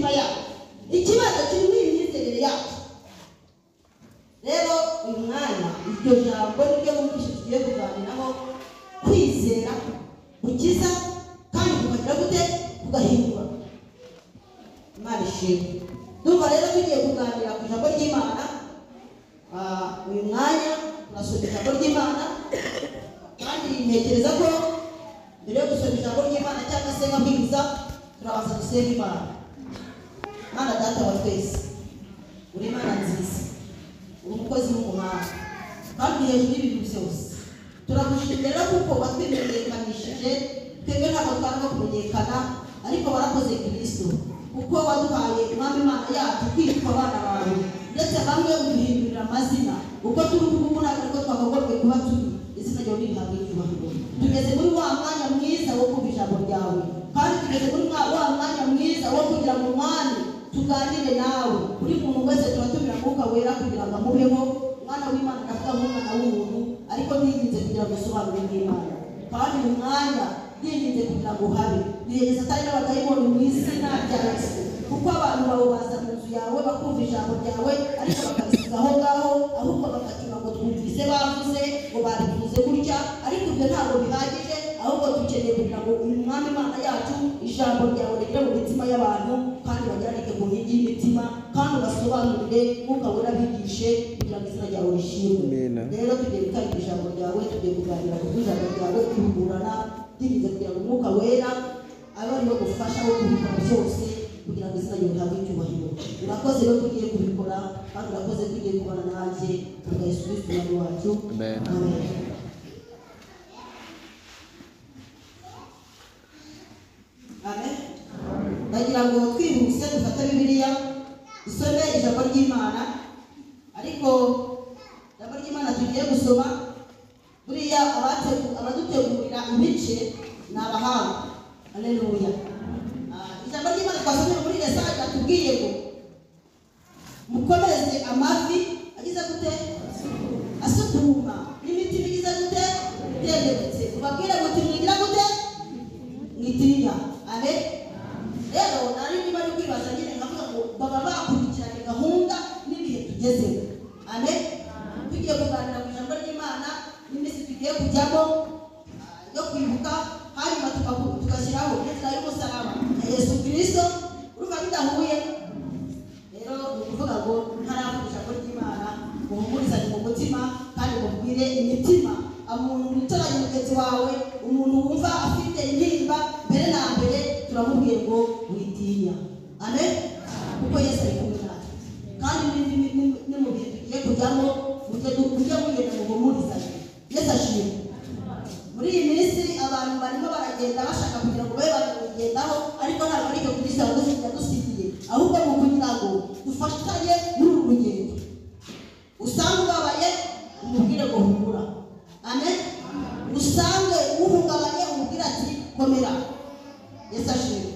imitima yacu. Ikibazo kiri mu myizerere yacu. Rero uyu mwanya iryo jambo niryo wumvise tugiye kuganiraho, kwizera gukiza kandi kugira gute kugahindura. Imana ishimwe. Ndumva rero tugiye kuganira ku ijambo ry'Imana. Uyu mwanya turasoma ijambo ry'Imana, kandi ntekereza ko mbere yo gusoma ijambo ry'Imana cyangwa se nkabwiriza turabanza gusenga Imana. Mana Data wa twese, uri Imana nziza, uri umukozi w'umuhanga kandi hejuru y'ibintu byose. Turagushimira kuko watwimenyekanishije, twebwe ntabwo twanga kumenyekana, ariko warakoze Kristo kuko waduhaye Umwami Imana yacu kwitwa abana bawe, ndetse bamwe uduhindurira amazina. Uko turi kuvuga ntabwo ariko twagomba kuba turi. Izina ryawe rihabwe icyubahiro. Tugeze muri wa mwanya mwiza wo kumva ijambo ryawe, kandi tugeze muri wa mwanya mwiza wo kugira ngo Mwami tuganire nawe. Buri muntu wese turatumira Mwuka Wera kugira ngo amubeho. Mwana w'Imana ndavuga nk'umwana w'umuntu, ariko ntiyirinze kugira ngo usobanure n'Imana, kandi mu mwanya yirinze kugira ngo habe niyegeza atari n'abadayimoni mu izina rya Yesu. Kuko abantu bawe baza mu nzu yawe bakumva ijambo ryawe, ariko bakabisiga aho ngaho, ahubwo bakagira ngo twumvise bavuze ngo barivuze gutya, ariko ibyo ntabwo bihagije. Ahubwo dukeneye kugira ngo uyu Mwami Imana yacu ijambo ryawe rigere mu mitima y'abantu, kandi bagerarike ku nkingi y'imitima, kandi ubasobanurire Mwuka Wera abigishe kugira ngo izina ryawe rishimwe. Rero tugiye gutangira ijambo ryawe, tugiye kuganira ku ijambo ryawe, twihugurana tugize kugira ngo Mwuka Wera abe ariwe gufasha wo kubikora byose kugira ngo izina ryawe rihabwe icyubahiro. Urakoze rero tugiye kubikora, kandi urakoze tugiye kubana nanjye kubwa Yesu Kristo Umwami wacu. Amen. Amen. Ndagira ngo twihuse dufate Bibiliya dusome ijambo ry'Imana, ariko ijambo ry'Imana tugiye gusoma buriya abadutegurira ibice ni abahanga. Haleluya. Ijambo ry'Imana twasomye muri Yesaya atubwiye ngo mukomeze amavi agize gute asukuma, n'imitima igize gute yegetse, ubabwire muti mwigira gute mwitinya. Amen. Rero nari niba ari kwibaza nyine nkavuga ngo baba bakurikiranye gahunda n'ibihe tugezemo. Amen. Tugiye kuganira ku ijambo ry'Imana n'iminsi tugiye kujyamo yo kwibuka, hanyuma tugashyiraho inzira y'umusaraba ya Yesu Kristo. Urumva bidahuye? Rero ni ukuvuga ngo ntaravuga ijambo ry'Imana, muhumurizanye mu mutima kandi mubwire imitima. Umuntu wicaranye mugenzi wawe, umuntu wumva afite intimba, mbere na mbere turamubwiye ngo witinya. Amen. Kuko Yesu ari kumwe natwe, kandi ni mu bihe tugiye kujyamo mujye mugenda muhumurizanye. Yesu ashimwe. Muri iyi minsi abantu barimo baragenda bashaka kugira ngo babe banabigendaho, ariko ntabwo ari cyo Kristo yadusigiye, ahubwo mu kugira ngo dufatanye muri uru rugendo. Usanga ubabaye umubwire ngo humura. Amen. Usange uhungabanye umubwire ati komera. Yesu ashimwe.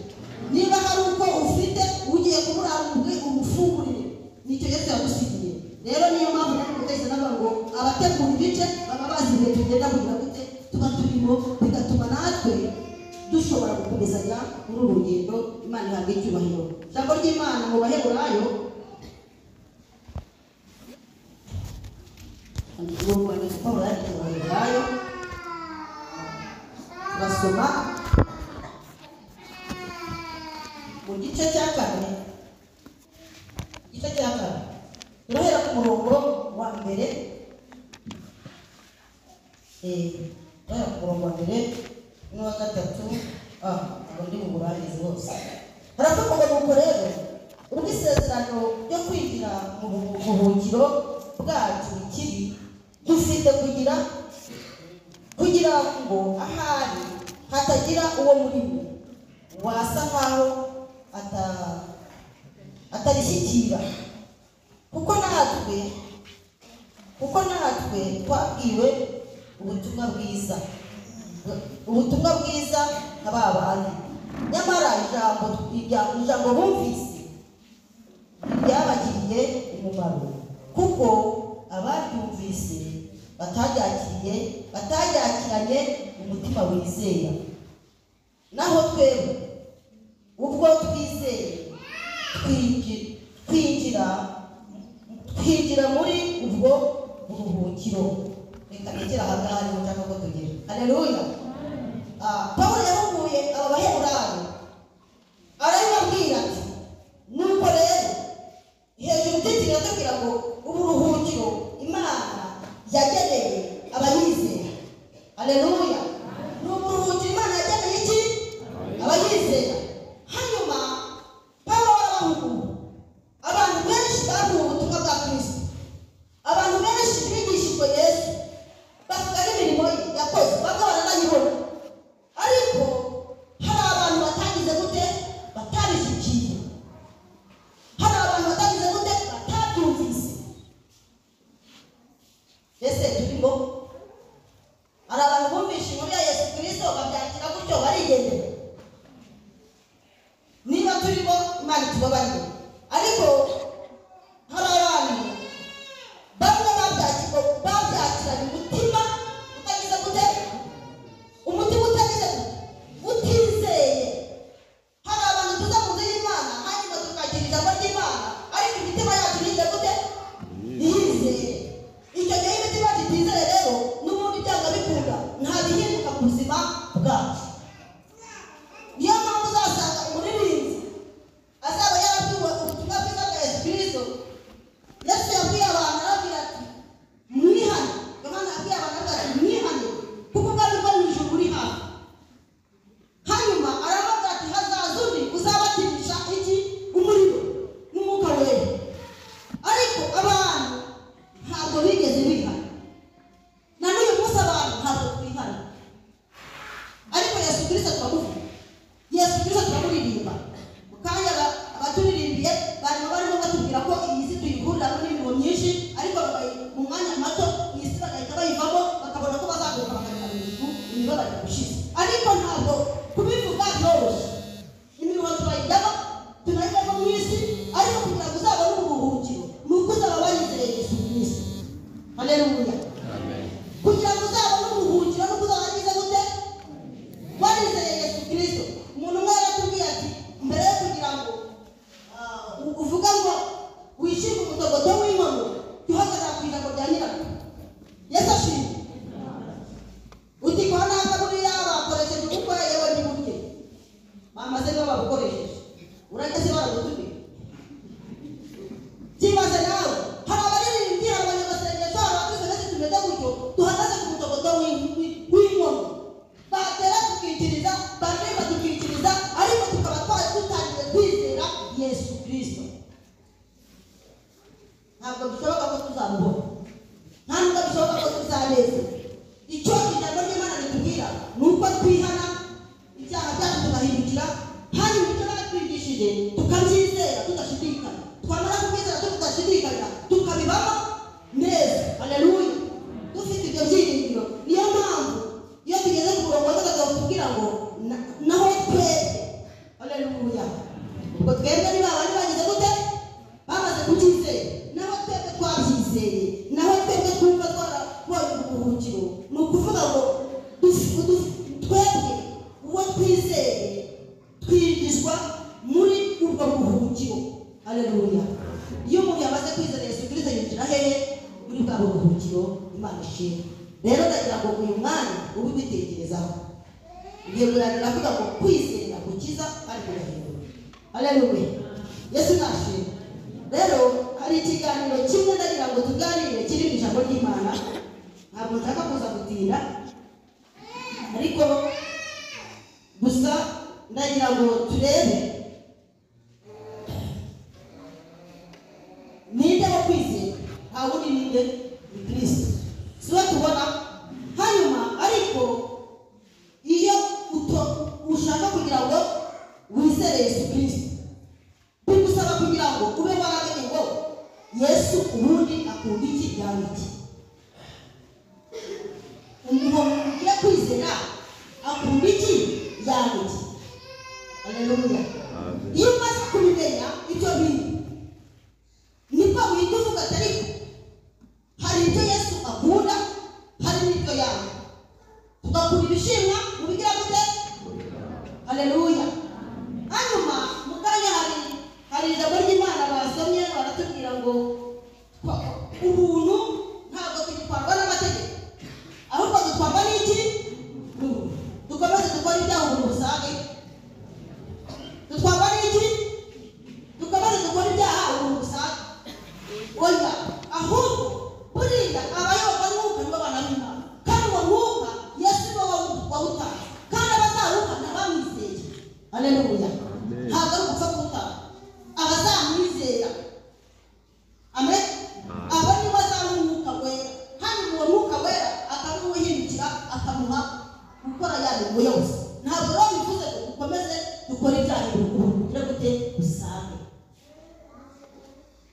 Niba hari uko ufite ugiye kumurara umufungurire, nicyo Yesu yagusigiye. Rero niyo mpamvu nari guteza n'abantu ngo abategura ibice baba bazi igihe tugenda kugira gute tuba turimo, bigatuma natwe dushobora gukomezanya muri uru rugendo. Imana ihabwe icyubahiro. Ijambo ry'Imana mu Baheburayo basoma mu gice cya kane, turahera ku murongo wa mbere. Turahera ku murongo wa mbere n'uwa gatatu. Undi mu burangizi bose haravuga ngo rero ubwo isezerano ryo kwinjira mu buhungiro bwacu kiri dufite kugira ngo ahari hatagira uwo muri mwe wasa nkaho atarishyikira, kuko natwe twabwiwe ubutumwa bwiza nka ba bandi, nyamara ijambo bumvise ryabagiriye umumaro, kuko abaryumvise bataryakiranye umutima wizera. Naho twebwe ubwo twizeye twinjira muri ubwo buruhukiro. Reka nigera ahangaha niho nshaka ko tugera. Haleluya. Pawulo yahuguye aba baheburayo arababwira ati nuko rero hejuru y'ititiro atubwira ngo uburuhukiro Imana yageneye abayizera. Haleluya. N'uburuhukiro Imana yageneye iki? Abayizera. Hanyuma Pawulo arabahuguye abantu benshi bahuye ubutumwa bwa Kristo. Abantu benshi bigishijwe Yesu bavuga imirimo ye yakoze bamwe baranayibona, ariko hari abantu batagize gute? Batabishyikiye. Hari abantu batagize gute? Batabyumvise. Ese turimo hari abantu bumvishe inkuru ya Yesu Kristo babyakira gutyo barigendera. Niba turimo Imana itubabarire, ariko hari abantu bamwe babyakiranye umutima utagize gute? Umutima utagize utizeye. Hari abantu tuza mu nzu y'Imana hanyuma tukagira ijambo ry'Imana, ariko imitima yacu nize gute? Yizeye. Icyo gihe imitima yacu itizeye rero n'ubundi byanga bikunda nta bihinduka ku buzima bwacu. Niyo mpamvu uzasanga umuririmbyi azaba yarabwiwe ubutumwa bwiza bwa Yesu Kristo. Yesu yabwiye abantu arabwira ati mwihane. Yohana yabwiye abantu ati mwihane kuko ubwami bwo mu ijuru buri hafi. Hanyuma aravuga ati hazaza undi uzabatirisha iki? Umuriro n'umwuka wera. Ariko abantu ntabwo bigeze bihana. Na n'uyu munsi abantu ntabwo twihana. Ariko Yesu Kristo turamuvuga. Yesu Kristo turamuririmba. Mukanya abaturirimbiye barimo batubwira ko iyi si tuyihuriramo n'imirimo myinshi, ariko mu mwanya muto iyi si bagahita bayivamo bakabona ko bazaguruka bakagera mu ijuru imibabaro gushize. Ariko ntabwo kubivuga byoroshye. Imirimo turayijyamo tunayijyamo mu isi, ariko kugira ngo uzabone uburuhukiro ni uko uzaba wayizeye Yesu Kristo. Haleluya. Kugira ngo uzabone uburuhukiro ni uko uzaba wagize gute? Warizeye Yesu Kristo. Umuntu umwe yaratubwiye ati mbere yo kugira ngo uvuga ngo wishime umutogoto w'inkono tuhagarara ku ijambo rya nyirabyo. Yesu ashimwe. Uti kwa naka buriya bakoresheje ubukwe yewe ntiburye bamaze nibo babukoresheje urajya se baragutumira. Kibaze nawe hari abaririmbyi hari abanyamasengesho hari abakristo benshi tumeze gutyo duhagaze ku mutogoto w'inkono batera tukikiriza batemba tukikiriza, ariko tukaba twari dutangiye kwizera Yesu Kristo. Ntabwo bishoboka ko tuzamubona, ntabwo bishoboka ko tuzaneza. Icyo ijambo ry'Imana ritubwira ni uko twihana ibyaha byacu tugahindukira, hanyuma ibyo batwigishije tukabyizera tudashidikanya. Twamara kubyizera tudashidikanya tukabibamo neza. Haleluya. Dufite ibyo byiringiro. Niyo mpamvu iyo tugeze ku murongo bakatubwira ngo naho twebwe. Haleluya. Ubwo twebwe ni babandi bagize gute? Bamaze kubyizera. Naho twebwe twabyizeye, naho twebwe twumva twarabonye uburuhukiro. Ni ukuvuga ngo twebwe uwo twizeye twigishwa muri ubwo buruhukiro. Haleluya. Iyo umuntu yamaze kwizera Yesu Kristo yinjira hehe? Muri bwa buruhukiro. Imana ishimwe. Rero ndagira ngo uyu mwanya ube ubitekerezaho. Ngiye kurangira kuvuga ngo kwizera gukiza kandi kugahindura. Haleluya. Yesu nashimwe. Rero hari ikiganiro kimwe ndagira ngo tuganire kiri mu ijambo ry'Imana. Ntabwo nshaka kuza gutinda, ariko gusa ndagira ngo turebe ninde wo kwizera. Nta wundi ninde? Ni Kristo. Siwe tubona. Hanyuma ariko iyo ushaka kugira ngo wizere Yesu Kristo bigusaba kugira ngo ube waramenye ngo Yesu ubundi akunda iki yanga iki. Umuntu ugiye kwizera akunda iki yanga iki. Haleluya. Iyo umaze kubimenya ibyo bintu nibwo wihita uvuga ati ariko hari ibyo Yesu akunda, hari n'ibyo yanga. Tugakura ibishimwa mu bigira gute? Haleluya. Hanyuma mukanya hari ijambo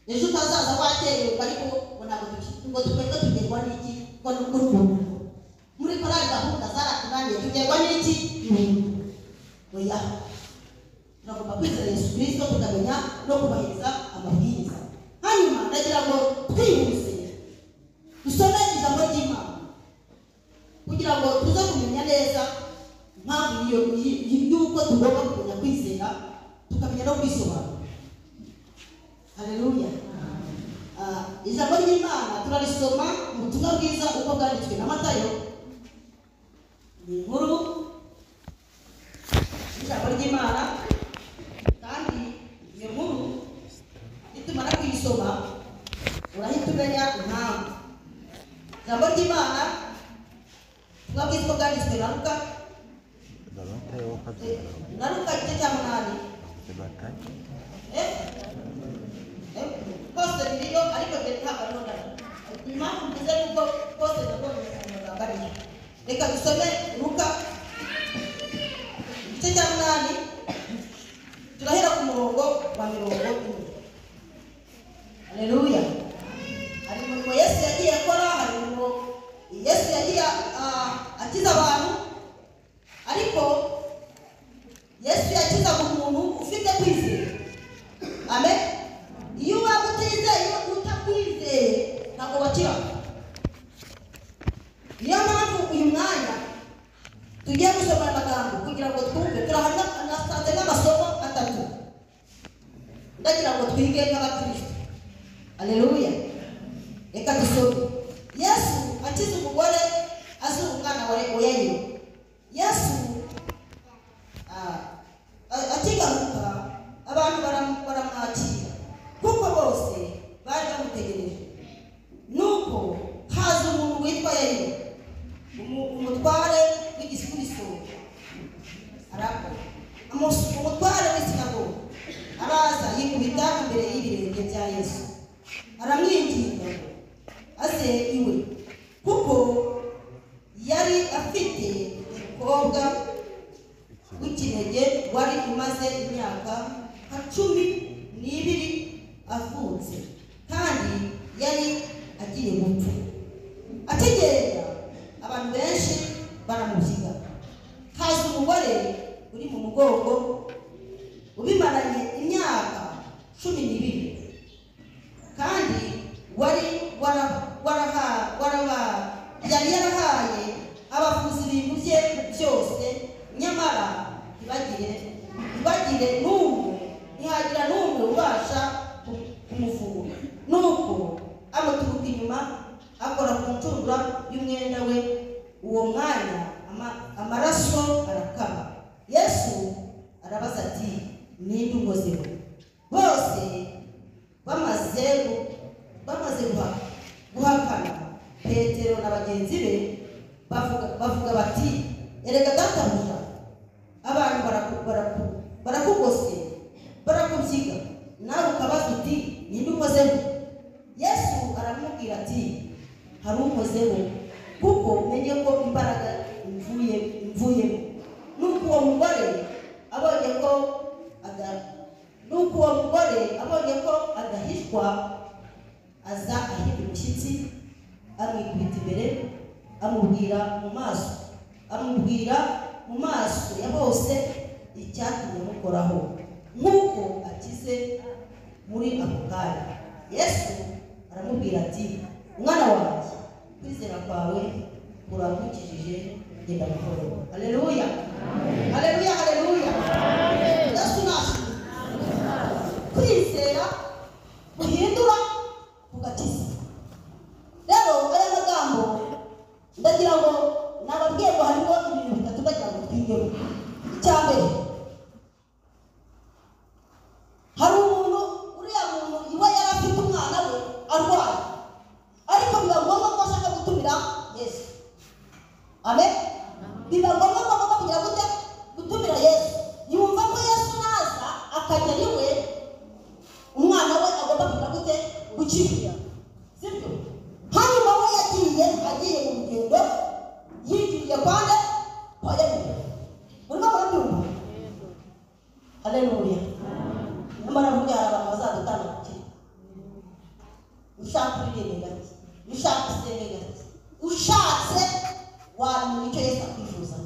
ejo utazaza wakerewe ariko ngo twebwe tugerwa n'iki ngo n'urukundo muri korali gahunda zaratunaniye tugerwa n'iki oya nagomba kwizera Yesu Kristo tukamenya no kubahiriza amabwiriza. Hanyuma ndagira ngo twihuse dusome ijambo ry'Imana kugira ngo tuze kumenya neza impamvu y'uko tugomba kumenya kwizera tukamenya no kwisobanura. Haleluya. Ijambo ry'Imana turarisoma mu butumwa bwiza uko bwanditswe na Matayo. Ni inkuru ijambo ry'Imana kandi iyo nkuru nitumara kuyisoma urahita umenya impamvu. Ijambo ry'Imana twabwizwa bwanditswe na Luka igice cya 8. Poste video ariko ntabwo ari ndana impamvu mbize nuko poste nabonye amagambo. Reka dusome Luka igice cya 8 turahera ku murongo wa 40. Haleluya. Hari umuntu Yesu yagiye akora, hari umuntu Yesu yagiye akiza abantu, ariko Yesu yakizaga umuntu ufite kwizera. Amen. Iyo wabutizeye utakwizeye ntabwo bakira. Niyo mpamvu uyu mwanya tugiye gusoma amagambo kugira ngo twumve. Turahana nasanze n'amasomo 3 ndagira ngo twige nk'abakristo. Haleluya. Reka dusome. Yesu akiza umugore azura umwana wa Yayiro. Yesu akigaruka abantu baramwakira kuko bose bari bamutegereje. Nuko haza umuntu witwa Yayiro, umutware w'igisikuliso umutware w'isinagogi araza yikubita imbere y'ibirenge bya Yesu aramwinginga aze iwe, kuko yari afite umukobwa w'ikinege wari umaze imyaka 12 avutse kandi yari agiye gupfa. Akigenda abantu benshi baramuziga. Haza umugore uri mu mugongo ubimaranye imyaka 12 kandi yari yarahaye abavuzi ibintu bye byose, nyamara ntibagire ntihagira n'umwe ubasha kumuvura. Nuko amuturuka inyuma akora ku ncundura y'umwenda we. Uwo mwanya amaraso arakama. Yesu arabaza ati, ninde unkozeho? Bose bamaze guhakana, Petero na bagenzi be bavuga bati, erega databuja, abantu barakugose barakubyiga, nawe ukabaza uti ninde unkozeho? Yesu aramubwira ati, hari unkozeho, kuko menye ko imbaraga imvuyemo. Nuko uwo mugore abonye ko adahishwa, aza ahinda umushyitsi amwikubita imbere, amubwira mu maso ya bose icyatumye mukoraho, nk'uko akize muri ako kanya. Yesu aramubwira ati, mwana wanjye, kwizera kwawe kuragukijije, genda amahoro. Haleluya. Haleluya. Haleluya. Yesu nasi kwizera guhindura kugakiza. Rero aya magambo ndagira ngo nababwiye ngo harimo ibintu bitatu bagira ngo twigemo. Icyambere, hari umuntu uriya muntu iwe yari afite umwana we arwaye, ariko biba ngombwa ko ashaka gutumira Yesu. Amen. Biba ngombwa ko agomba kugira gutumira Yesu. Yumva ko Yesu naza akajya iwe, umwana we agomba kugira gukira. Sibyo? Hanyuma we agiye mu rugendo, yigiriye kwande kwa Yayiro. Urimo murabyumva? Haleluya. Nyamara burya abantu bazadutana gukira. ushaka kuririmba gake, ushaka gusenga gake, ushatse wamenya icyo Yesu akwifuza.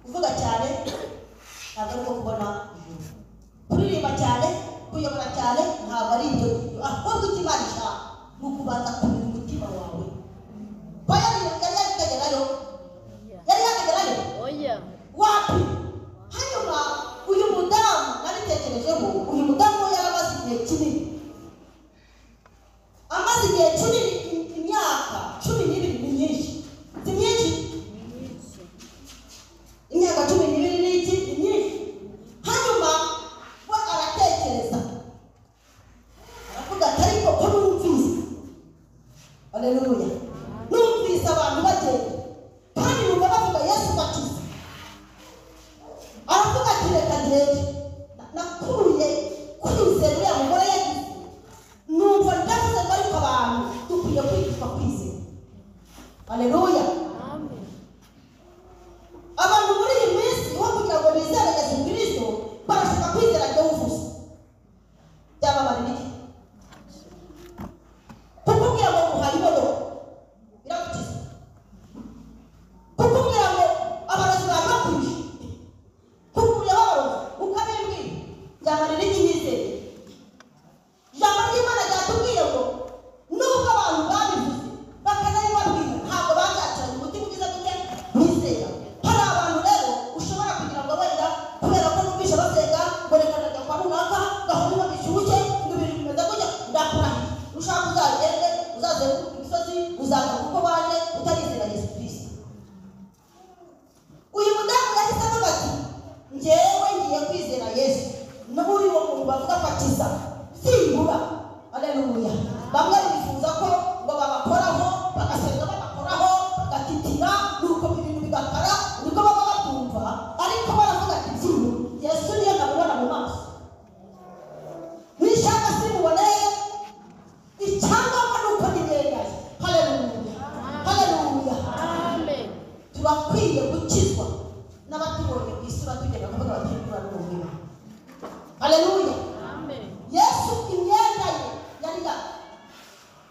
Kuvuga cyane ntabwo ari ko kubona ijuru, kuririmba cyane, kuyobora cyane ntabwo ari ibyo, ahubwo Imana ishaka ni ukubanza kumenya umutima wawe. Yari yakagerayo wapi? Hanyuma uyu mudamu nabitekerejeho, uyu mudamu yari amaze igihe kinini, amaze igihe kinini, imyaka 12 ni myinshi, si myinshi? Imyaka 12 ni iki? Ni myinshi. Hanyuma we aratekereza, aravuga ati ariko ko numvise, haleluya, numvise abantu bagenda kandi numva bavuga Yesu bakiza. Aravuga ati reka ngende, nakuruye kwizera uriya mugore yagize, numva ndavuze ngo ariko abantu dukwiye kwigishwa kwizera. Haleluya. Abantu muri iyi minsi ho kugira ngo bizere Yesu Kristo barashaka kwizera byo uvuze. Byaba bari iki? Kukubwira ngo muhaye imodoka birakukiza, kukubwira ngo abarozi barakwishe, kukubwira abarozi ukabimbwira byamarira iki bizere? Ijambo ry'Imana ryatubwiye ngo nubwo abantu babivuze bakanabibabwira ntabwo bazacana umutima ugize gute wizera. Hari abantu rero ushobora kugira ngo wenda kubera ko numvisha basenga ngo reka najya kwa runaka gahunda bishyushye ngo ibintu bimeze gutya, ndakurahiye ushaka uzagende uzaze ku misozi uzaza kuko waje utarizera Yesu Kristo. Uyu mudamu yahise avuga ati njyewe ngiye kwizera Yesu, n'uri wo muntu bavuga patiza simbura. Haleluya. Bamwe bifuza ko ngo babakoraho bagasenga babakoraho bagatitira nuko ibintu bigakara niko baba batumva, ariko baravuga ati zimu Yesu niyo nabona mu maso, nishaka simuboneye icyangombwa nuko nigendaye. Haleluya, haleluya, amen. Turakwiye gukizwa n'abatubonye ku isura tugenda kuvuga bati kura n'ubuzima. Haleluya, amen. Yesu imyenda ye yari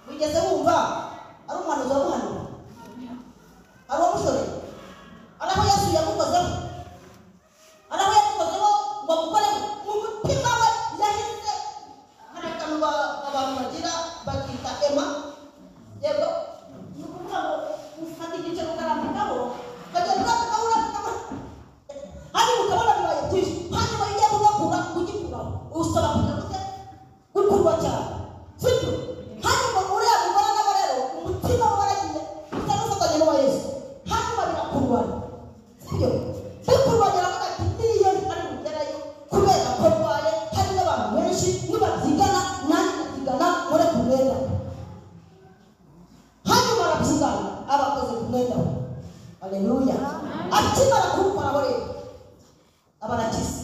wigeze wumva ari umuhanuzi wamuhanura, ari uwamushoreye, ari aho Yesu yamukozeho, ari aho yamukozeho ngo amukoreho mu mutima we yahise. Hari akantu abantu bagira bakita ema, yego ni ukuvuga ngo ufata igice ukarambikaho ukagenda urambukaho hanyuma ukabona bibaye byinshi, hanyuma iyo ugiye kugikuraho usaba kugira gute gukurwa cyane, sibyo? Hanyuma uriya mugore nawe rero umutima we waragiye utarufatanye n'uwa Yesu, hanyuma birakurwanya, sibyo? Bikurwanya aravuga ati niyo ari bugerayo kubera ko rwaye hari n'abantu benshi nibabyigana nanjye ndabyigana nkore ku mwenda. Hanyuma arabyigana abakoze ku mwenda. Haleluya. Akimara kuwukoraho rero abarakiza.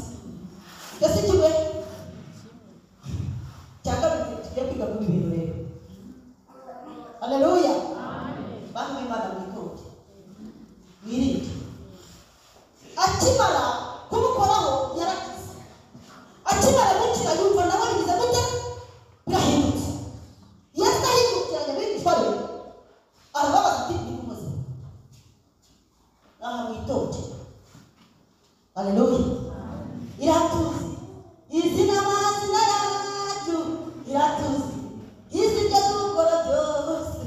Mbese kimwe cya kabiri tugiye kwiga kuri ibi bintu rero. Haleluya. Bantu b'Imana mwitoke mwirinde. Akimara kumukoraho yarakize, akimara gukira yumva nawe bigize gute birahindutse. Yesu ahindukiranye abigishwa be arababaza ati ni kumuze aha mwitoke. Haleluya. Iratuzi izina amazina yacu, iratuzi izi ibyo dukora byose.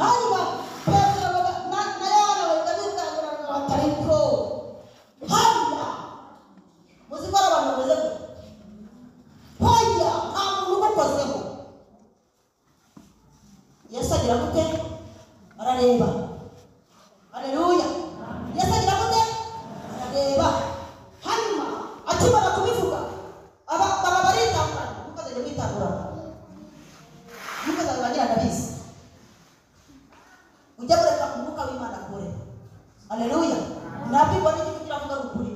Hanyuma Petero na Yohana bakabikangurana batariko hanya muzi ko abantu bameze gute, hoya nta muntu ugukozeho. Yesu agira gute? Arareba. Haleluya. Yesu agira gute? Arareba. Hanyuma akimara kubivuga baba baritangurana, mukazajya mwitangurana, mukazajya bagira ndabizi ujya kureka umwuka w'Imana kure. Haleluya. Nabibwa n'iki kugira ngo avuga ukuri.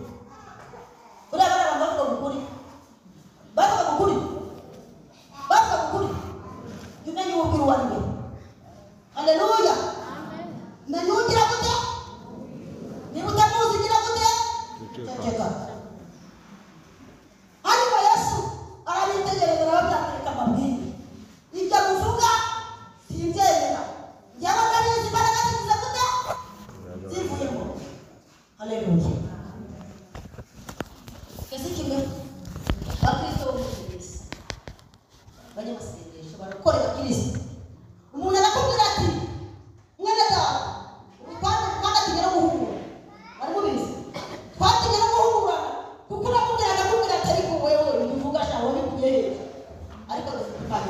Uriya bana bavuga ukuri, bavuga ukuri, bavuga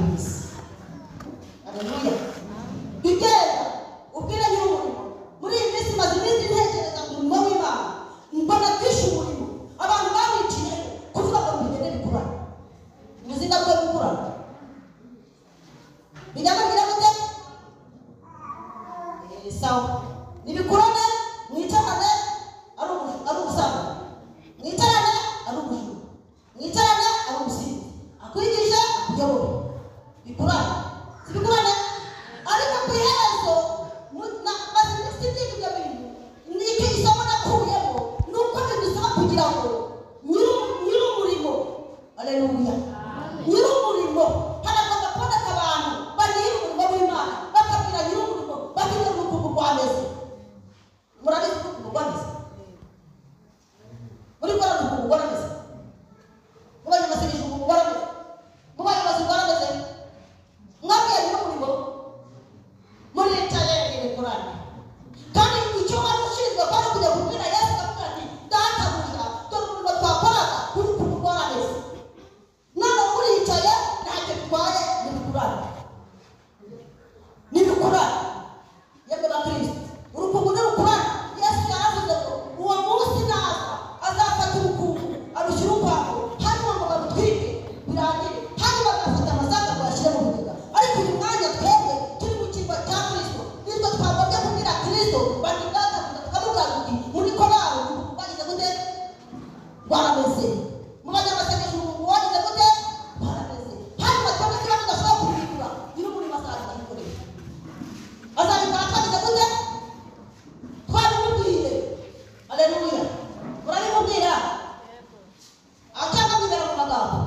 ibisi. Haleluya. Bigenda ubwira nyir'umurimo muri iyi minsi maze iminsi ntekereza ku murimo w'Imana, mbona byinshi umurimo abantu bawiciye kuvuga ngo bigende bikurana. Muzinga bwo gukurana bijyamo bigira gute? Sawa nibikurane mwicarane ari ubusanga, mwicarane ari ubujuru, mwicarane ari ubusinzi, akwigisha akuyobora, bikurane sibikurane. Ariko ku iherezo maze iminsi ndiga ibyo bintu, niko isomo nakuyemo ni uko bidusaba kugira ngo nyir'umurimo, haleluya, nyir'umurimo haragomba kuboneka abantu bari umurimo w'Imana bakabwira nyir'umurimo bakigera urukundo rwameze. Murabizi urukundo rwameze muri gora urukundo rwameze mubanye amasengesho urukundo rwameze mubanye amasengesho rwameze mwabwiye nyir'umurimo muri letaye ibikorana kandi icyo wari ushinzwe kwari kujya kubwira Yesu akavuga ati databuja dore umurimo twakoraga urukundo rwameze none muricaye ntacyo bitwaye nibikurana yemwe bakristo urukungu nirukurana. Yesu yaravuze ngo uwo munsi naza azafata urukungu arushyira ukwago hanyuma ngo barutwike birangire hanyuma bagafata amasaga ngo yashyire mu bigega. Ariko uyu mwanya twebwe turi mu kirwa cya Kristo nitwe twagombye kubwira Kristo bati databuja tukamubwira tuti muri korali urukungu rwagize gute? Rwarameze. Mu banyamasengesho urukungu wagize gute? Rwarameze. Hanyuma twebwe tuba tudashobora kubigura nyir'umurimo azaza yikorera azabikora twagize gute? Twabimubwiye. Haleluya. Murabimubwira cyangwa mwibera mu magambo?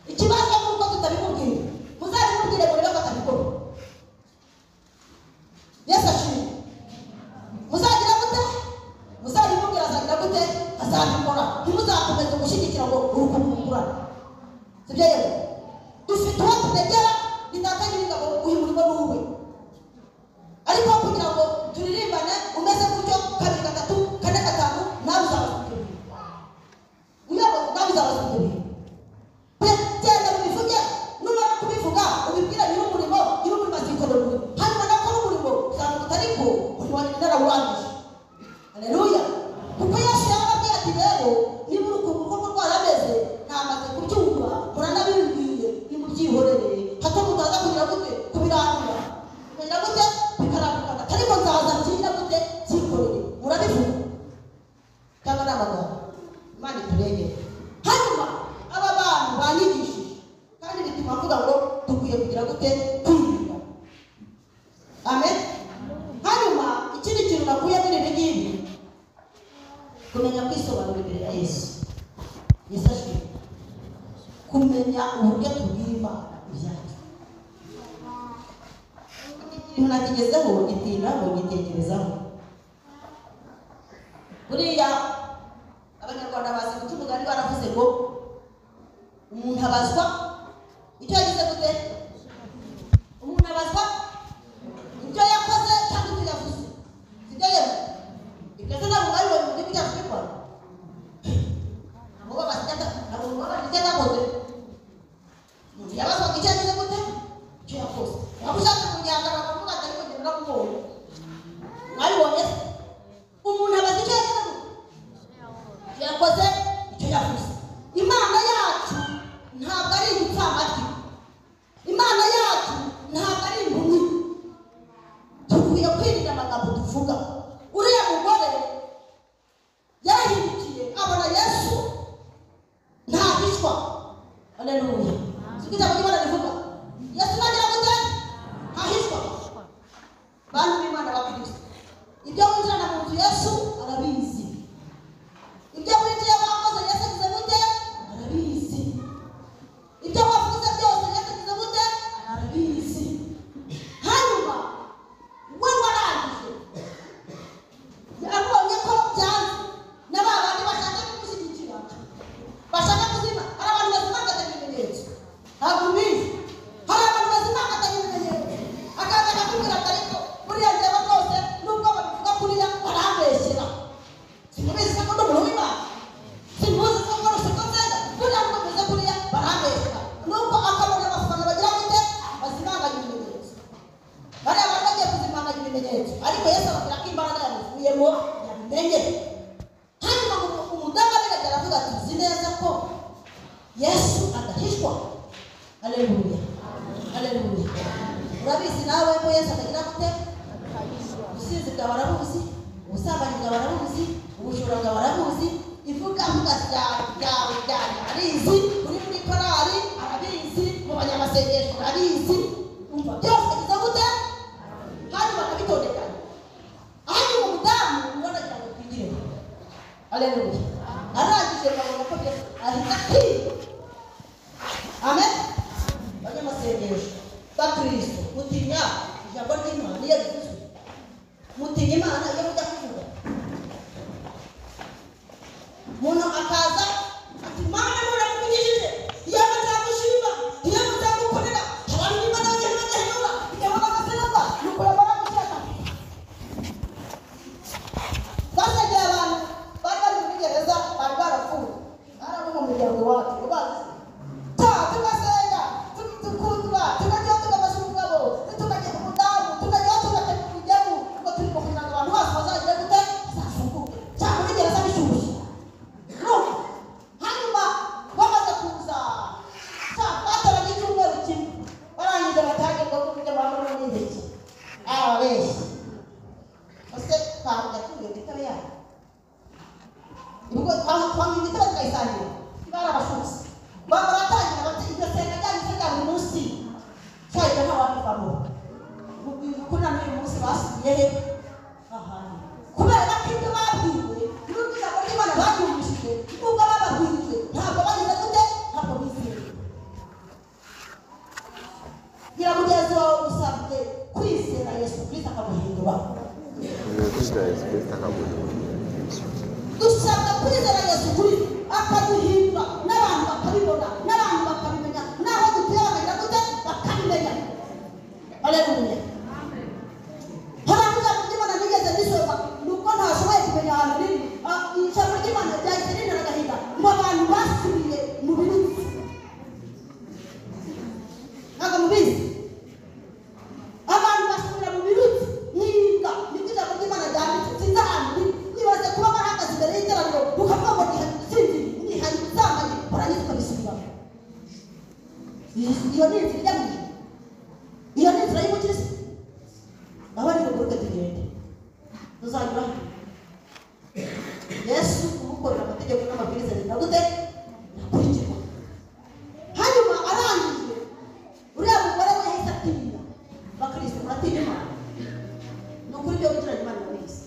Ikibazo ni uko tutabimubwira. Muzabimubwire murebe ko atabikora. Yesu ashimwe. Muzagira gute? Muzabimubwira azagira gute? Azabikora. Ntimuzakomeze gushyigikira ngo urukundo rukurane. Sibyo yewe? Dufite uwo tunegera bitatanye n'ingabo uyu murimo n'uwe. Ariko kugira ngo turirimbane umeze gutyo kabiri gatatu kane gatanu nawe uzabasubira. Nawe uzabasubira. Genda mubivuge numara kubivuga ubibwira nyir'umurimo azikorera umurimo. Hanyuma nakora umurimo usanga utariko umurimo wanjye narawurangije. Haleluya. Kuko Yesu yarababwiye ati rero niba urukundo rwo rwarameze ntamaze kubyumva muranabibwiye nimubyihorere hato mutaza kugira gute kubirangura kugira gute bikaranguka ariko nzaza ngira gute byikorere murabivuga cyangwa n'amagambo Imana iturengere. Hanyuma aba bantu banyigishije kandi bituma mvuga ngo dukwiye kugira gute kwirinda. Amen. Hanyuma ikindi kintu nakuye muri ibi ngibi kumenya kwisobanura imbere ya Yesu. Yesu ashimwe. Kumenya uburyo tubwira Imana ibyacu. Ikintu nakigezeho gitinda ngo ngitekerezaho. Buriya abanyarwanda bazi guca umugani baravuze ngo umuntu abazwa icyo yagize gute? Umuntu abazwa icyo yakoze cyangwa icyo yavuze. Sibyo yewe? Ikese ntabwo bayibonye mu gihugu cyacu cy'u Rwanda. Ntabwo babasijya nakoze. Yabazwaga icyo yagize gute? Icyo yakoze. Waba ushaka kujyana bakavuga ati ariko ngenda kumubona. Mwabibonye se? Umuntu abaza icyo yagize gute? Yakoze icyo yavuze. Imana yacu ntabwo ari igipfamatwi. Imana yacu ntabwo ari impumyi. Dukwiye kwirinda amagambo tuvuga. Uriya mugore yarahindukiye abona Yesu ntahishwa. Haleluya. Sikita mu Imana rivuga Yesu nagira gute? Ntahishwa. Bantu b'Imana ba Kristo, ibyo winjirana mu nzu Yesu arabizi. Ibyo winjiye wakoze Yesu agize gute? Arabizi. Ibyo wavuze byose Yesu agize gute? Arabizi. Hanyuma we warangije abonye ko byanze n'abandi bashaka kumushyigikira bashaka kuzima ari abantu bazima bagatanga ibimenyetso. Ntabwo uzi neza ko Yesu adahishwa. Haleluya. Haleluya. Urabizi nawe ko Yesu atagira gute? Usizi bwa barabuzi, ubusambanyi bwa barabuzi, ubujura bwa barabuzi, ivuga byawe arizi, uri muri korali arabizi, mu banyamasengesho arabizi. Umva byose biza gute? Kandi bakabitondeka. Ahandi mu mudamu ubona cyane kwigire. Haleluya. Arangije babona ko ahita ati amen. Banyamasengesho bakristo mutinya ijambo ry'Imana niyo bivuze. Mutinya Imana iyo mujya kuvuga. Umuntu akaza ati Mana muramuvugishije iyo mutagushima iyo mutagukorera abantu b'Imana bagenda igahora bagasenga nuko baragushaka. Basagiye abantu bari bari muri gereza bari barafuwe arabo mu muryango wacu bazi tugasenga tukundwa tukajya tugamashungabo tukajya ku mudamu tukajya kujyamo ngo turi kugira ngo abantu bose bazagire gute zafunguke cyangwa muri gereza bishushe. No hanyuma bamaze kuza batabanye icyumweru kimwe barangije batangiye ngo kujya abantu n'indege ababeshyi ose twavuga tugiye gitabo yabo ubwo twamwe igitabo tukayisangira barabashutse baratangira bati iryo senga ryanditse buri munsi cyahita nk'ababivamo kuri na n'uyu munsi basubiye he ahantu kubera ko ibyo babwiwe n'ubwo ijambo ry'Imana baryumvishije n'ubwo bababwirijwe ntabwo bagize gute ntabwo bizeye. Gira mugenzi wawe usabwe kwizera Yesu Kristo akamuhindura. Dusabwa kwizera Yesu Kristo akaduhindura n'abantu bakabibona n'abantu bakabimenya n'aho dutuye bakagira gute bakabimenya. Haleluya. Haramu ijambo ry'Imana nigeze gisoma nuko ntashoboye kumenya ahantu riri. Ijambo ry'Imana ryahise rintera agahinda ngo abantu basubiye mu birutsi. Ntabwo mubizi abantu basubira mu birutsi nk'imbwa nibwo ijambo ry'Imana ryanditse sinzi ahantu nibaze kuba bahagaze imbere y'iteraniro ukavuga ngo sinzi nihari uzamanye urangiza ukabisubiramo. Iyo ni inzira ijya mu ijuru. Iyo ni inzira y'umukirisi. Naho ni uguruke tugende tuzanyura Yesu kumukorera amategeko n'amabwiriza ni gute nakurikirwa. Hanyuma arangije uriya mugore we yahise atinya bakristo muratinya Imana. Ni ukuri ibyo witiranya Imana irabizi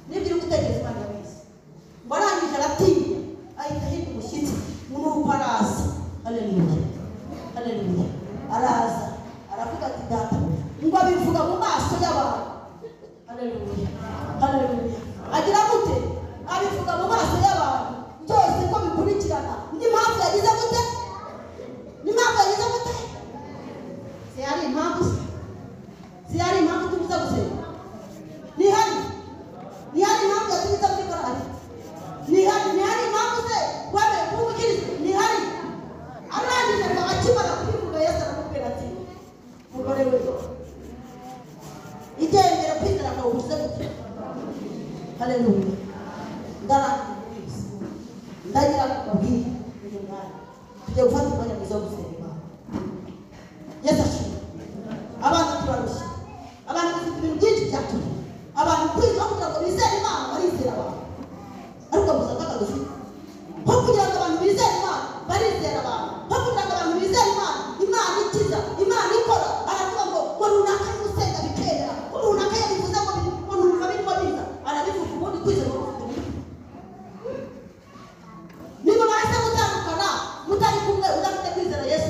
n'ibyo uri gutekereza Imana irabizi. Ngo arangije aratinya ahita ahinda umushyitsi nuko araza. Haleluya. Haleluya. Araza aravuga ati data ngo abivuga mu maso y'abantu. Haleluya. Haleluya. Agira gute abivuga mu maso y'abantu byose ko bikurikirana n'impamvu yagize gute n'impamvu yagize gute zihari impamvu tubuza gusenga nihari impamvu yatugize muri korali nihari impamvu ze wemeye kuba umukirisitu nihari. Arangije ngo akimara kubivuga Yesu aramubwira ati mugore we igendera kwizera ngo ubuze gute. Haleluya. Ndagira kubabwira uyu mwanya tugiye gufata umwanya mwiza wo gusenga Imana. Yesu ashimwe. Abantu turarushye, abantu bafite ibintu byinshi byatumye abantu kwiga kugira ngo bizere Imana barizera abantu ariko muza kakagufi nko kugira ngo abantu bizere Imana barizera abantu nko kugira ngo abantu bizere Imana ikiza Imana ikora. Aravuga ngo runaka y'usenga bikera runaka yabivuze ngo numva birimo biza arabivuga ubundi kwizera niba bahise gutandukana mutari kumwe udafite kwizera Yesu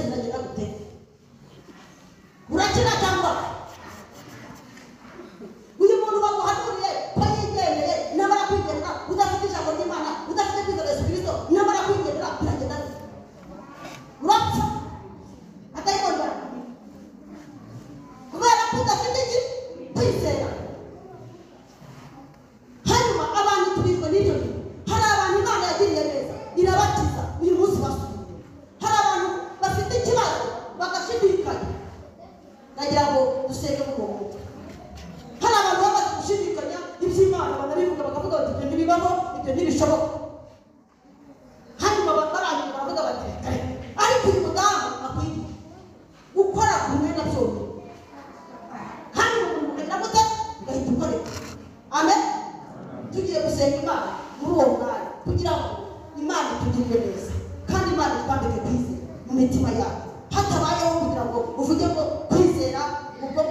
atugirire neza kandi Imana twandike kwizera mu mitima yacu hatabayeho kugira ngo uvuge ngo kwizera ubwo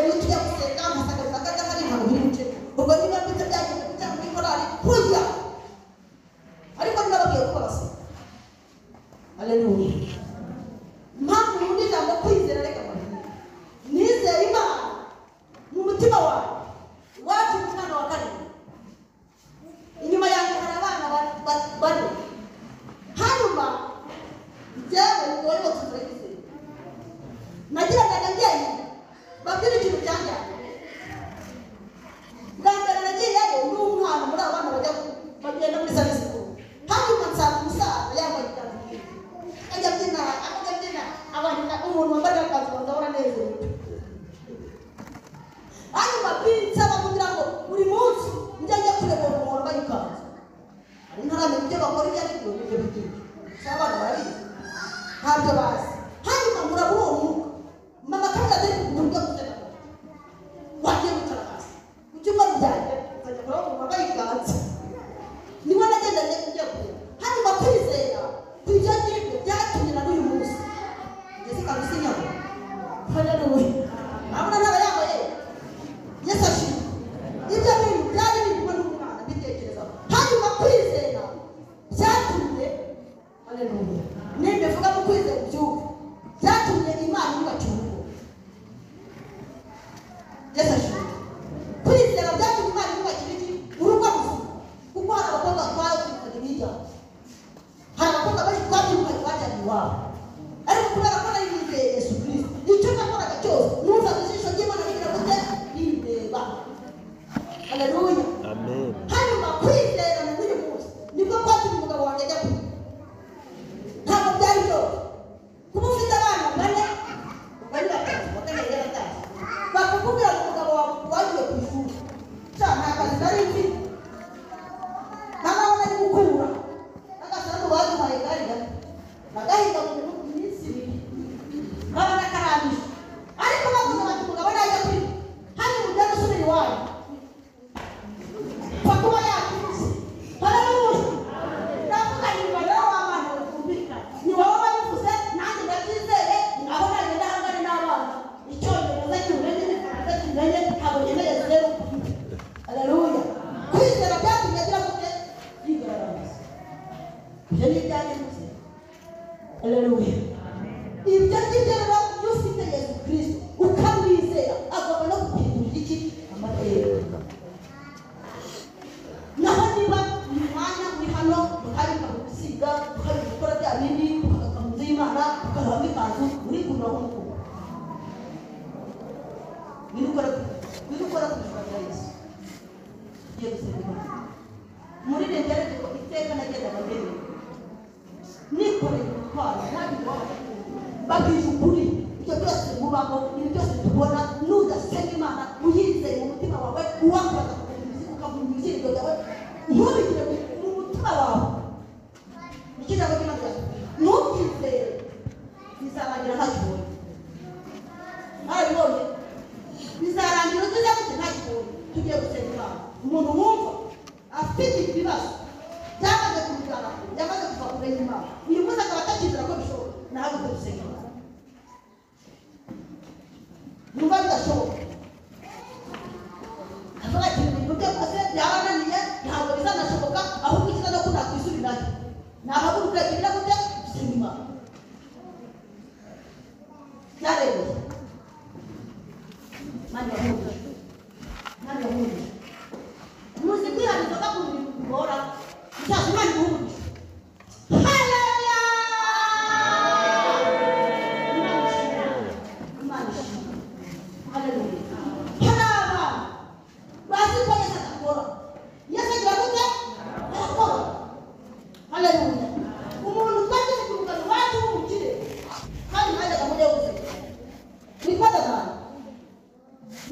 niyo tujya gusenga amasagaza akajya hari ntabwo biri buce ubwo niba mbite byagiye kujya muri korali kujya ariko nababwiye ko bose haleluya mpamvu muri ijambo kwizera reka mbabwire nizera Imana mu mutima wawe wacu umwana wa karindwi inyuma yanjye hari abana bane hanyuma njyewe wowe wose urayizera nagiraga njyewe babwira ikintu cyanjyanye bwa mbere nagiyeyo n'umwana muri abana bagenda muri Sunday school hanyuma nsanga umusaza yambaye ikanzu ajya abyina umuntu wambaye akazi wazabona neza hanyuma binsaba kugira ngo buri munsi njye kureba umuntu wambaye ikanzu ari ntaramenya ibyo bakora ibyo ari byo bigiye abana barabizi ntabyo bazi hanyuma murabura uwo mwuka mama kandi atari kuburyo gutega wagiye gucara hasi mu cyumweru byanjye nzajya kureba umuntu wambaye ikanzu niba nagendanye kujya kureba hanyuma kwizera kw'ibyo ngibyo byatumye na n'uyu munsi ngeze kabisa inyama haleluya abona ntaba yambaye Yesu ashimwe ibyo bintu byari birimo n'umwana bitekerezaho hanyuma kwizera byatumye haleluya nimba vuga mu kwizera byuko byatumye Imana yubaka urugo Yesu ashimwe kwizera byatumye Imana yubaka urugo kuko hari abakobwa twabikanye bijya hari abakobwa benshi twabyirukanye bajyanye iwabo ariko kubera ko nari nizeye Yesu Kristo icyo nakoraga cyose numvaga ijisho ry'Imana rigira gute rireba haleluya amen hanyuma kwizera na n'uyu munsi nibwo kwatumye umugabo wanjye ajya kwiga ntabwo byari byose kuba ufite abana bane bari batatu bakamenya batatu bakakubwira ngo umugabo wawe wagiye ku ishuri cyane nta kazi nari mfite ntabwo nari gukura n'agasandu baduhaye kari gato nagahiga mu minsi ibiri nkaba nakarangije ariko bavuze bati umugabo najya kwiga hano mujya gusubira iwanyu kwa kuba yakize haleluya ndavuga nyuma rero w'abana bakumvikana ni wowe wabivuze nanjye ndabyizeye aho nagenda hangane n'abana icyongereza kimenye n'ifaransa kimenye ntabwo nkeneye rero haleluya kwizera byatumye agira gute yigaragaza ibyo ni ibyanjye gusa haleluya ibyo ngibyo rero iyo ufite Yesu Kristo ukamwizera agomba no guhindurira iki amateka naho niba uyu mwanya uri hano uhari gusiga uhari gukora bya bindi ukagaruka mu nzu y'Imana ukarabamo ikanzu uri kunyuraho umukuba biri ukora ku ijuru rya Yesu ugiye gusenga Imana muri leta ariko iteka nagendaga mbere nikoreye umutwaro ntabwo wabasha babwije ukuri ibyo byose mubamo ibi byose tubona nudasenga Imana uyizeye mu mutima wawe uwakoraga ukavuga ibyiringiro byawe ntubigire mu mutima wawe ikijambo cy'Imana ntubyizere bizarangira nta kibonye arabibonye bizarangira ugize gute nta kibonye tugiye gusenga Imana umuntu wumva afite ibibazo byamaze kumujyana yamaze kuva kure y'Imana uyu munsi akaba atakizera ko bishoboka nawe ugusenga Imana numva bidashoboka avuga ati ibintu byose byarananiye ntabwo bizanashoboka ahubwo ikiza no kunakwisubirayo nahaguruka kigira gute gusenga Imana byarebeye Imana yahumurije muzi kwihaniza bakunda ibintu bigora cyangwa Imana ihumurije haleluya Imana ishimwe haleluya hari abantu bazi ko Yesu adakora Yesu agira gute arakora haleluya umuntu twagize kurugana iwacu w'umukire kandi najyaga muri yose niko adakora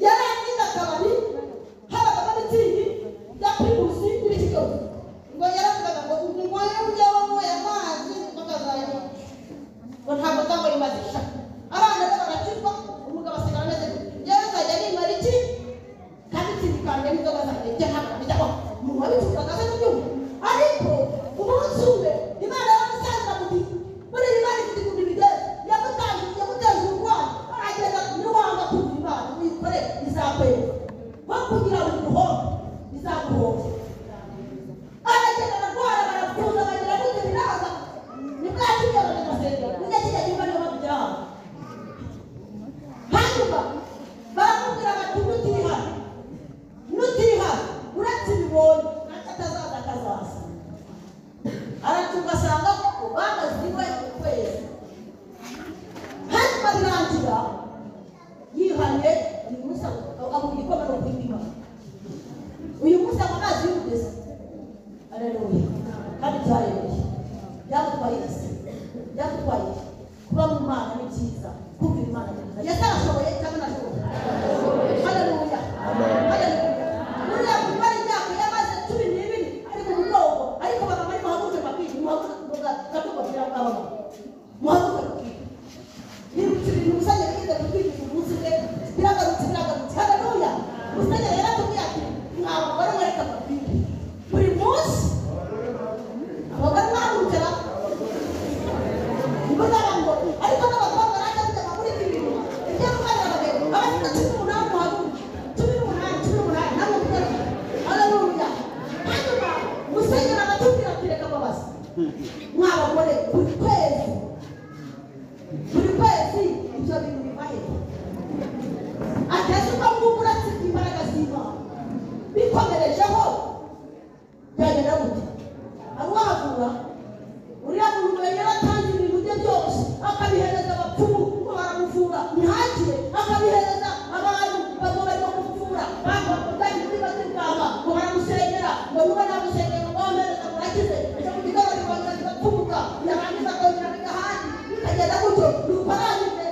yarangiza akabari habagamo n'itsingi rya primusi n'ibiki byose ngo yaravugaga ngo umugore ujya wanyweye amazi bakazajya ngo ntabwo azambaye imazisha abana be barakizwa umugabo asigara ameze yewe azajya nimara iki kandi itsingi kandi n'inzoga zanjye ibyo ntabwo bijyaho umuntu wabicuruzaga se n'ubyumva ariko umunsi umwe ugasanga ko bamaziwe ukwezi hanyuma birangira yihanye uyu munsi avuga ikomero kw'indima uyu munsi amazi y'umugezi aleluya kandi byayoroshye byagutwaye isi byagutwaye kuba mu Mana ni byiza kumvira Imana neza yatarashoboye cyangwa nashoboye haleluya haleluya uriya mubare imyaka yamaze 12 ari mu bwoko ariko bakaba ari muhaguruke bakwiye muhaguruke gatubabwira bwabo muhaguruke bakwiye nibutse ibintu musanye bigize kutwigisha umunsi we biragarutse haleluya musanye rero atubwira ati ntabwo bari mwereka bakwiye buri munsi abagore mwahurukira ngo ariko n'abakobwa baje kujya muri ibi bintu ibyo mukanya bagenda abafite 18 muhaguruke 18 nabo kugeza haleluya hanyuma musenyera agatubwira ati reka babaza mwabagore buri kwezi ibyo bintu bibaye ateze ko mukura tsiki imbaraga z'Imana bikomerejeho byagenda gute arwahagura uriya muntu yaratanze ibintu bye byose akabihereza abapfumu ngo baramuvura ntihagire akabihereza abantu bagomba kumuvura bakagira ibyo batikanga ngo baramusengera ngo nuba namusengera ngo bamuhereza murakize ejo mu gitondo bikongera bigapfumuka yarangiza akongera bigahandi bikagenda gutyo nuko arangije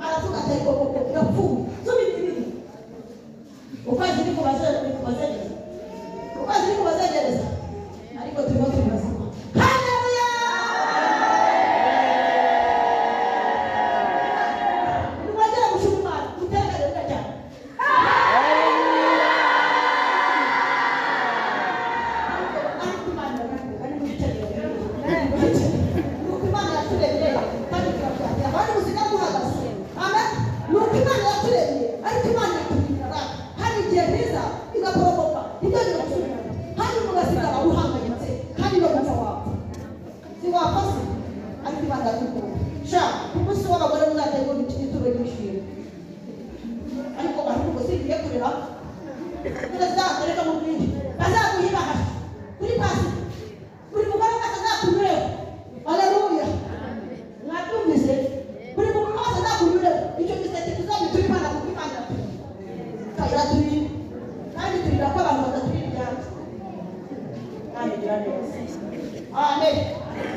aravuga ati koko yapfuye zubibiri ukwezi ni kubazengereza ariko turimo tubazima haleluya nimwagera gushuma guteganya cyane Amen.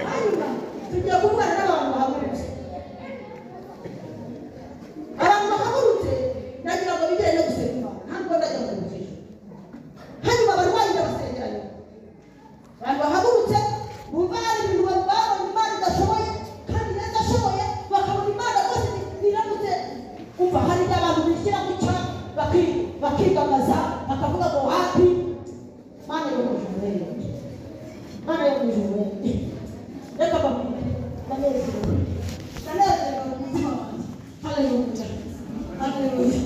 Hanyuma tujya kuvugana n'abantu bahagurutse. Abantu bahagurutse ndagira ngo bigere no gusenga ntabwo ndajya mu nzira. Hanyuma abarwayi ndabasengeranye. Abantu bahagurutse bumva hari ibintu babona Imana idashoboye kandi Yesu ashoboye bakabona Imana rwose biramutse umva hari abantu bishyira mu cyo bakigamaza bakavuga ngo happy Mana yo mujuru Mana yo mujuru reka bamwe banezero mu mutima wanjye haleluya haleluya